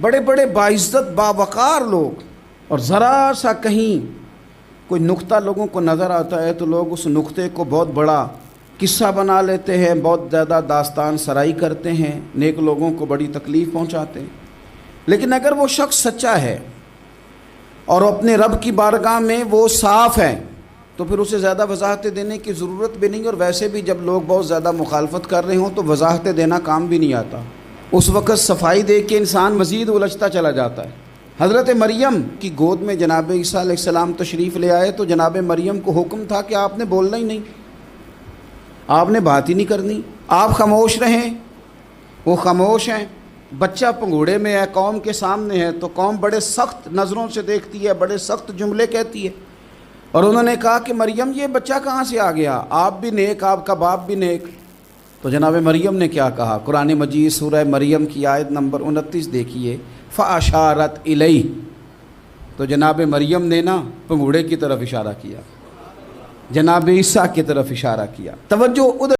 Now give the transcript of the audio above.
بڑے بڑے باعزت باوقار لوگ، اور ذرا سا کہیں کوئی نقطہ لوگوں کو نظر آتا ہے تو لوگ اس نقطے کو بہت بڑا قصہ بنا لیتے ہیں، بہت زیادہ داستان سرائی کرتے ہیں، نیک لوگوں کو بڑی تکلیف پہنچاتے ہیں۔ لیکن اگر وہ شخص سچا ہے اور اپنے رب کی بارگاہ میں وہ صاف ہے تو پھر اسے زیادہ وضاحتیں دینے کی ضرورت بھی نہیں، اور ویسے بھی جب لوگ بہت زیادہ مخالفت کر رہے ہوں تو وضاحتیں دینا کام بھی نہیں آتا، اس وقت صفائی دے کے انسان مزید الجھتا چلا جاتا ہے۔ حضرت مریم کی گود میں جناب عیسیٰ علیہ السلام تشریف لے آئے تو جناب مریم کو حکم تھا کہ آپ نے بولنا ہی نہیں، آپ نے بات ہی نہیں کرنی، آپ خاموش رہیں۔ وہ خاموش ہیں، بچہ پنگوڑے میں ہے، قوم کے سامنے ہے، تو قوم بڑے سخت نظروں سے دیکھتی ہے، بڑے سخت جملے کہتی ہے، اور انہوں نے کہا کہ مریم یہ بچہ کہاں سے آ گیا، آپ بھی نیک، آپ کا باپ بھی نیک۔ تو جناب مریم نے کیا کہا؟ قرآن مجید سورہ مریم کی آیت نمبر 29 دیکھیے، فَأَشَارَتْ إِلَيْهِ، تو جناب مریم نے نا پنگوڑے کی طرف اشارہ کیا، جناب عیسیٰ کی طرف اشارہ کیا۔ توجہ ادھر